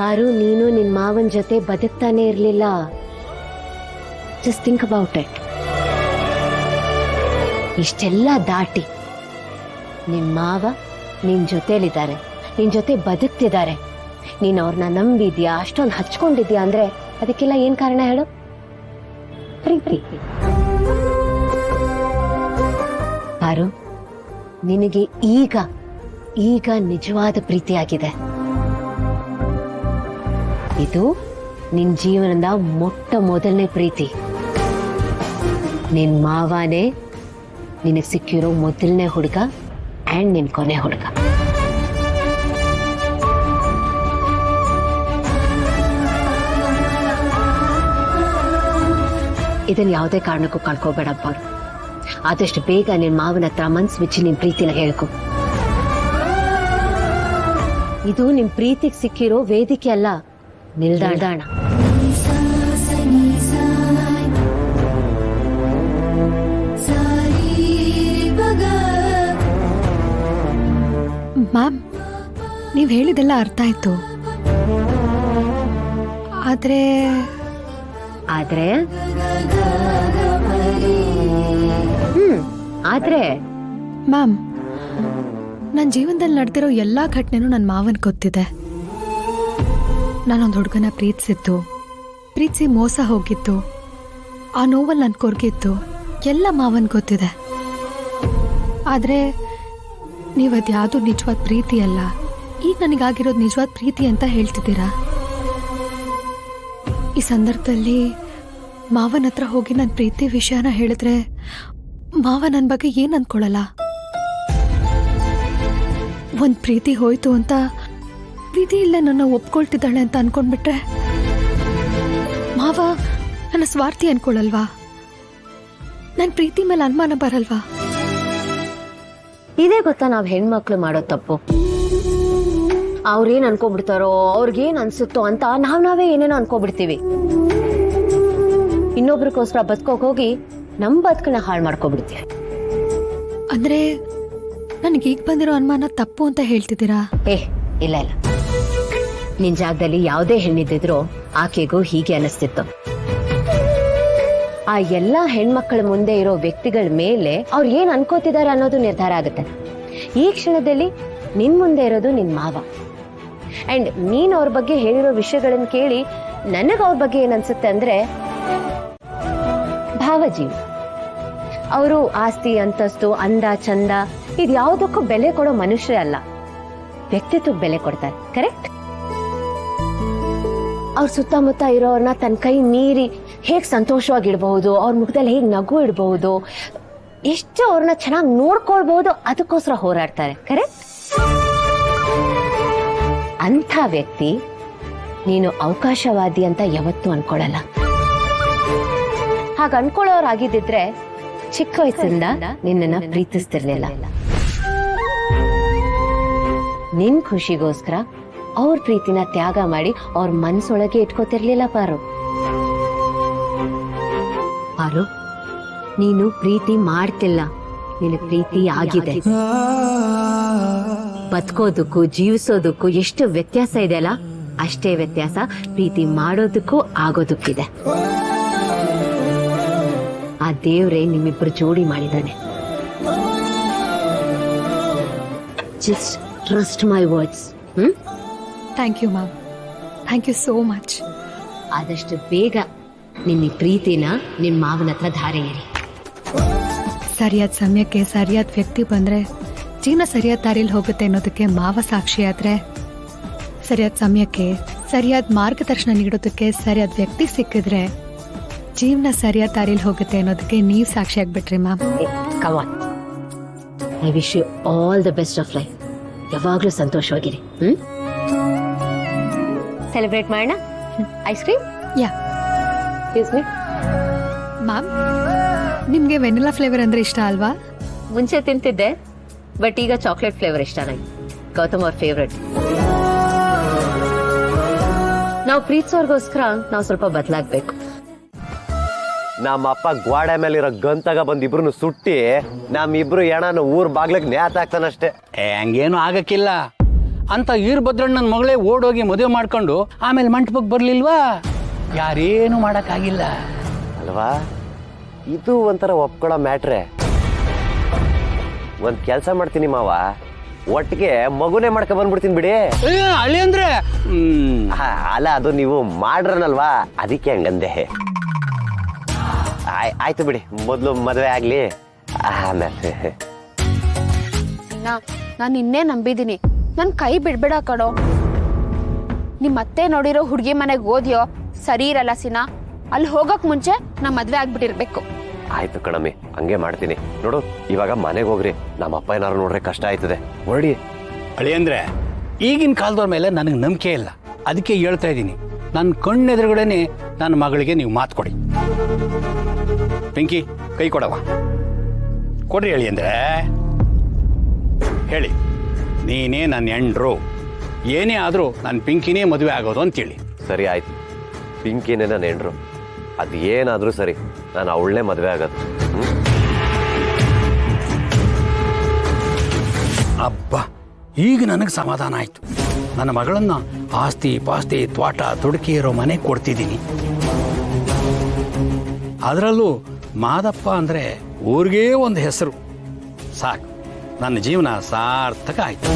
ಪಾರು, ನೀನು ನಿನ್ ಮಾವನ್ ಜೊತೆ ಬದುಕ್ತಾನೆ ಇರ್ಲಿಲ್ಲ. Just think about it. ಇಷ್ಟೆಲ್ಲ ದಾಟಿ ನಿನ್ ಮಾವ ನಿನ್ ಜೊತೆಲಿದ್ದಾರೆ, ನಿನ್ ಜೊತೆ ಬದುಕ್ತಿದ್ದಾರೆ. ನೀನ್ ಅವ್ರನ್ನ ನಂಬಿದ್ಯಾ, ಅಷ್ಟೊಂದು ಹಚ್ಕೊಂಡಿದ್ಯಾ ಅಂದ್ರೆ ಅದಕ್ಕೆಲ್ಲ ಏನ್ ಕಾರಣ ಹೇಳು? ಪ್ರೀತಿ. ಪಾರು, ನಿನಗೆ ಈಗ ಈಗ ನಿಜವಾದ ಪ್ರೀತಿ ಆಗಿದೆ. ಇದು ನಿನ್ ಜೀವನದ ಮೊಟ್ಟ ಮೊದಲನೇ ಪ್ರೀತಿ. ನಿನ್ ಮಾವನೇ ನಿನಗೆ ಸಿಕ್ಕಿರೋ ಮೊದಲನೇ ಹುಡುಗ ಅಂಡ್ ನಿನ್ ಕೊನೆ ಹುಡುಗ. ಇದನ್ನ ಯಾವುದೇ ಕಾರಣಕ್ಕೂ ಕಳ್ಕೋಬೇಡಪ್ಪ. ಆದಷ್ಟು ಬೇಗ ನಿನ್ ಮಾವನ ಹತ್ರ ಮನ್ಸು ಬಿಚ್ಚಿ ನಿನ್ ಪ್ರೀತಿನ ಹೇಳ್ಕೊ. ಇದು ನಿಮ್ ಪ್ರೀತಿಗೆ ಸಿಕ್ಕಿರೋ ವೇದಿಕೆ ಅಲ್ಲ, ನಿಲ್ದಾಣ. ಮ್ಯಾಮ್, ನೀವು ಹೇಳಿದೆಲ್ಲ ಅರ್ಥ ಆಯ್ತು. ಆದ್ರೆ ಆದ್ರೆ ಮ್ಯಾಮ್, ನನ್ನ ಜೀವನದಲ್ಲಿ ನಡೆದಿರೋ ಎಲ್ಲಾ ಘಟನೆನೂ ನನ್ನ ಮಾವನ್ ಗೊತ್ತಿದೆ. ನಾನೊಂದು ಹುಡುಗನ ಪ್ರೀತಿಸಿದ್ದು, ಪ್ರೀತಿಸಿ ಮೋಸ ಹೋಗಿದ್ದು, ಆ ನೋವಲ್ಲಿ ನಾನು ಕೊರಗಿದ್ದು ಎಲ್ಲ ಮಾವನ್ ಗೊತ್ತಿದೆ. ಆದ್ರೆ ನೀವದ್ಯಾವುದು ನಿಜವಾದ ಪ್ರೀತಿ ಅಲ್ಲ, ಈಗ ನನಗಾಗಿರೋದು ನಿಜವಾದ ಪ್ರೀತಿ ಅಂತ ಹೇಳ್ತಿದ್ದೀರಾ. ಈ ಸಂದರ್ಭದಲ್ಲಿ ಮಾವನ ಹತ್ರ ಹೋಗಿ ನನ್ನ ಪ್ರೀತಿ ವಿಷಯನ ಹೇಳಿದ್ರೆ ಮಾವ ನನ್ನ ಬಗ್ಗೆ ಏನ್ ಅನ್ಕೊಳ್ಳಲ್ಲ. ಒಂದ್ ಪ್ರೀತಿ ಹೋಯ್ತು ಅಂತ ವಿಧಿ ಇಲ್ಲ ನನ್ನ ಒಪ್ಕೊಳ್ತಿದ್ದಾಳೆ ಅಂತ ಅನ್ಕೊಂಡ್ಬಿಟ್ರೆ ಮಾವ ನನ್ನ ಸ್ವಾರ್ಥಿ ಅನ್ಕೊಳಲ್ವಾ? ನನ್ನ ಪ್ರೀತಿ ಮೇಲೆ ಅನುಮಾನ ಬರಲ್ವಾ? ಇದೇ ಗೊತ್ತಾ ನಾವ್ ಹೆಣ್ಮಕ್ಳು ಮಾಡೋ ತಪ್ಪು. ಅವ್ರೇನ್ ಅನ್ಕೋಬಿಡ್ತಾರೋ, ಅವ್ರಿಗೇನ್ ಅನ್ಸುತ್ತೋ ಅಂತ ನಾವೇ ಏನೇನೋ ಅನ್ಕೋಬಿಡ್ತೀವಿ. ಇನ್ನೊಬ್ರಿಗೋಸ್ಕರ ಬದುಕೋಕ್ ಹೋಗಿ ನಮ್ ಬದುಕನ್ನ ಹಾಳು ಮಾಡ್ಕೊಬಿಡ್ತೀವಿ. ಅಂದ್ರೆ ನನಗೀಗ ಬಂದಿರೋ ಅನುಮಾನ ತಪ್ಪು ಅಂತ ಹೇಳ್ತಿದ್ದೀರಾ? ಇಲ್ಲ ಇಲ್ಲ, ನಿನ್ ಜಾಗದಲ್ಲಿ ಯಾವುದೇ ಹೆಣ್ಣಿದ್ದಿದ್ರು ಆಕೆಗೂ ಹೀಗೆ ಅನಿಸ್ತಿತ್ತು. ಆ ಎಲ್ಲಾ ಹೆಣ್ಮಕ್ಳ ಮುಂದೆ ಇರೋ ವ್ಯಕ್ತಿಗಳ ಮೇಲೆ ಅವ್ರು ಏನ್ ಅನ್ಕೋತಿದ್ದಾರೆ ಅನ್ನೋದು ನಿರ್ಧಾರ ಆಗುತ್ತೆ. ಈ ಕ್ಷಣದಲ್ಲಿ ನಿನ್ ಮುಂದೆ ಇರೋದು ನಿನ್ ಮಾವ. ಅಂಡ್ ನೀನ್ ಅವ್ರ ಬಗ್ಗೆ ಹೇಳಿರೋ ವಿಷಯಗಳನ್ನ ಕೇಳಿ ನನಗ ಅವ್ರ ಬಗ್ಗೆ ಏನ್ ಅನ್ಸುತ್ತೆ ಅಂದ್ರೆ, ಭಾವಜೀವಿ. ಅವರು ಆಸ್ತಿ, ಅಂತಸ್ತು, ಅಂದ, ಚಂದ ಇದ್ಯಾವುದಕ್ಕೂ ಬೆಲೆ ಕೊಡೋ ಮನುಷ್ಯರೇ ಅಲ್ಲ, ವ್ಯಕ್ತಿತ್ವಕ್ಕೆ ಬೆಲೆ ಕೊಡ್ತಾರೆ. ಕರೆಕ್ಟ್? ಅವ್ರ ಸುತ್ತಮುತ್ತ ಇರೋರ್ನ ತನ್ನ ಕೈ ಮೀರಿ ಹೇಗ್ ಸಂತೋಷವಾಗಿಡ್ಬಹುದು, ಅವ್ರ ಮುಖದಲ್ಲಿ ಹೇಗ್ ನಗು ಇಡಬಹುದು, ಎಷ್ಟು ಅವ್ರನ್ನ ಚೆನ್ನಾಗಿ ನೋಡ್ಕೊಳ್ಬಹುದು, ಅದಕ್ಕೋಸ್ಕರ ಹೋರಾಡ್ತಾರೆ. ಕರೆಕ್ಟ್? ಅಂಥ ವ್ಯಕ್ತಿ ನೀನು ಅವಕಾಶವಾದಿ ಅಂತ ಯಾವತ್ತೂ ಅನ್ಕೊಳ್ಳಲ್ಲ. ಹಾಗ ಅನ್ಕೊಳ್ಳೋರಾಗಿದ್ದಿದ್ರೆ ಚಿಕ್ಕ ವಯಸ್ಸಿಂದ ನಿನ್ನನ್ನ ಪ್ರೀತಿಸ್ತಿರ್ಲಿಲ್ಲ. ನಿನ್ ಖುಷಿಗೋಸ್ಕರ ಅವ್ರ ಪ್ರೀತಿನ ತ್ಯಾಗ ಮಾಡಿ ಅವ್ರ ಮನ್ಸೊಳಗೆ ಇಟ್ಕೋತಿರ್ಲಿಲ್ಲ. ಪಾರು, ನೀನು ಪ್ರೀತಿ ಮಾಡ್ತಿಲ್ಲ, ನಿನ್ನ ಪ್ರೀತಿ ಆಗಿದೆ. ಬದುಕೋದಕ್ಕೂ ಜೀವಿಸೋದಕ್ಕೂ ಎಷ್ಟು ವ್ಯತ್ಯಾಸ ಇದೆ ಅಲ್ಲ, ಅಷ್ಟೇ ವ್ಯತ್ಯಾಸ ಪ್ರೀತಿ ಮಾಡೋದಕ್ಕೂ ಆಗೋದಕ್ಕಿದೆ. ಆ ದೇವ್ರೇ ನಿಮ್ಮಿಬ್ರು ಜೋಡಿ ಮಾಡಿದ್ದಾನೆ. Just trust my words. Thank you ma'am, thank you so much. ಆದಷ್ಟು ಬೇಗ ನಿನ್ನ ಪ್ರೀತಿನ ನಿಮ್ ಮಾವನ ಹತ್ರ ಧಾರೆ ಏರಿ. ಸರಿಯಾದ ಸಮಯಕ್ಕೆ ಸರಿಯಾದ ವ್ಯಕ್ತಿ ಬಂದ್ರೆ ಜೀವನ ಸರಿಯಾದ ದಾರಿಲಿ ಹೋಗುತ್ತೆ ಅನ್ನೋದಕ್ಕೆ ಮಾವ ಸಾಕ್ಷಿ ಆದ್ರೆ, ಸರಿಯಾದ ಸಮಯಕ್ಕೆ ಸರಿಯಾದ ಮಾರ್ಗದರ್ಶನ ನೀಡೋದಕ್ಕೆ ಸರಿಯಾದ ವ್ಯಕ್ತಿ ಸಿಕ್ಕಿದ್ರೆ ಜೀವನ ಸರಿಯಾದ ದಾರಿಲಿ ಹೋಗುತ್ತೆ ಅನ್ನೋದಕ್ಕೆ ನೀವ್ ಸಾಕ್ಷಿ ಆಗ್ಬಿಟ್ರಿ ma'am. Come on, I wish you all the best of life. ಯಾವಾಗ್ಲೂ ಸಂತೋಷವಾಗಿರಿ. ಸೆಲೆಬ್ರೇಟ್ ಮಾಡೋಣ. Ice cream? ಯಾ ಮ್ಯಾಮ್, ನಿಮ್ಗೆ ವೆನಿಲಾ ಫ್ಲೇವರ್ ಅಂದ್ರೆ ಇಷ್ಟ ಅಲ್ವಾ? ಮುಂಚೆ ತಿಂತಿದ್ದೆ, ಬಟ್ ಈಗ ಚಾಕ್ಲೇಟ್ ಫ್ಲೇವರ್ ಇಷ್ಟ ನಂಗೆ. ಗೌತಮ್ ಅವ್ರ ಫೇವ್ರೆಟ್. ನಾವು ಪ್ರೀತಿಸೋರ್ಗೋಸ್ಕರ ನಾವು ಸ್ವಲ್ಪ ಬದಲಾಗ್ಬೇಕು. ನಮ್ಮ ಅಪ್ಪ ಗ್ವಾಡೆ ಮೇಲಿರೋ ಗಂತಾಗ ಬಂದ್ ಇಬ್ರು ಸುಟ್ಟಿ ನಮ್ಮಿಬ್ರು ಎಣನ ಊರ್ ಬಾಗ್ಲಕ್ ನ್ಯಾತ್ ಹಾಕ್ತಾನಷ್ಟೇ. ಹಂಗೇನು ಆಗಕ್ಕಿಲ್ಲ. ಅಂತ ಈರ್ಭದ್ರಣ್ಣನ ಮಗಳೇ ಓಡೋಗಿ ಮದುವೆ ಮಾಡ್ಕೊಂಡು ಆಮೇಲೆ ಮಂಟಪಕ್ಕೆ ಬರಲಿಲ್ವಾ? ಯಾರೇನು ಮಾಡೋಕ್ಕಾಗಿಲ್ಲ ಅಲ್ವಾ? ಇದು ಒಂಥರ ಒಪ್ಕೊಳ್ಳೋ ಮ್ಯಾಟ್ರೆ. ಒಂದು ಕೆಲಸ ಮಾಡ್ತೀನಿ ಮಾವ, ಒಟ್ಟಿಗೆ ಮಗುನೇ ಮಾಡ್ಕೊ ಬಂದ್ಬಿಡ್ತೀನಿ ಬಿಡಿ. ಹಳ್ಳಿ ಅಂದ್ರೆ ಅಲ್ಲ, ಅದು ನೀವು ಮಾಡ್ರನಲ್ವಾ, ಅದಕ್ಕೆ ಹಂಗಂದೆ. ಆಯ್ತು ಬಿಡಿ, ಮೊದಲು ಮದುವೆ ಆಗ್ಲಿ, ಆಮೇಲೆ. ನಾನು ಇನ್ನೇ ನಂಬಿದ್ದೀನಿ, ನನ್ ಕೈ ಬಿಡ್ಬೇಡ ಕಣೋ. ನಿಮ್ ಅತ್ತೆ ನೋಡಿರೋ ಹುಡುಗಿ ಮನೆಗೆ ಓದ್ಯೋ ಸರಿ ಇರಲ್ಲ ಸಿನಾ. ಅಲ್ಲಿ ಹೋಗಕ್ ಮುಂಚೆ ನಾ ಮದ್ವೆ ಆಗ್ಬಿಟ್ಟಿರ್ಬೇಕು. ಆಯ್ತು ಕಣಮ್ಮಿ, ಹಂಗೆ ಮಾಡ್ತೀನಿ. ನೋಡು, ಇವಾಗ ಮನೆಗೆ ಹೋಗ್ರಿ, ನಮ್ಮ ಅಪ್ಪ ಏನಾರು ನೋಡ್ರೆ ಕಷ್ಟ ಆಯ್ತದೆ, ಹೊರಡಿ. ಹಳ್ಳಿ ಅಂದ್ರೆ ಈಗಿನ ಕಾಲದವ್ರ ಮೇಲೆ ನನಗೆ ನಂಬಿಕೆ ಇಲ್ಲ, ಅದಕ್ಕೆ ಹೇಳ್ತಾ ಇದ್ದೀನಿ. ನನ್ನ ಕಣ್ಣೆದುರುಗಡೆನೆ ನನ್ನ ಮಗಳಿಗೆ ನೀವು ಮಾತು ಕೊಡಿ. ಪಿಂಕಿ, ಕೈ ಕೊಡವ, ಕೊಡ್ರಿ. ಹೇಳಿ ಅಂದ್ರೆ ಹೇಳಿ, ನೀನೇ ನನ್ನ ಹೆಂಡ್ರು, ಏನೇ ಆದರೂ ನನ್ನ ಪಿಂಕಿನೇ ಮದುವೆ ಆಗೋದು ಅಂತೇಳಿ. ಸರಿ ಆಯ್ತು, ಪಿಂಕಿನೇ ನನ್ನ ಹೆಂಡ್ರು, ಅದು ಏನಾದರೂ ಸರಿ, ನಾನು ಅವಳನ್ನೇ ಮದುವೆ ಆಗೋದು. ಅಬ್ಬಾ, ಈಗ ನನಗೆ ಸಮಾಧಾನ ಆಯಿತು. ನನ್ನ ಮಗಳನ್ನ ಆಸ್ತಿ ಪಾಸ್ತಿ ತ್ವಾಟ ತುಡುಕಿ ಇರೋ ಮನೆ ಕೊಡ್ತಿದ್ದೀನಿ. ಅದರಲ್ಲೂ ಮಾದಪ್ಪ ಅಂದರೆ ಊರಿಗೇ ಒಂದು ಹೆಸರು. ಸಾಕು, ನನ್ನ ಜೀವನ ಸಾರ್ಥಕ ಆಯಿತು.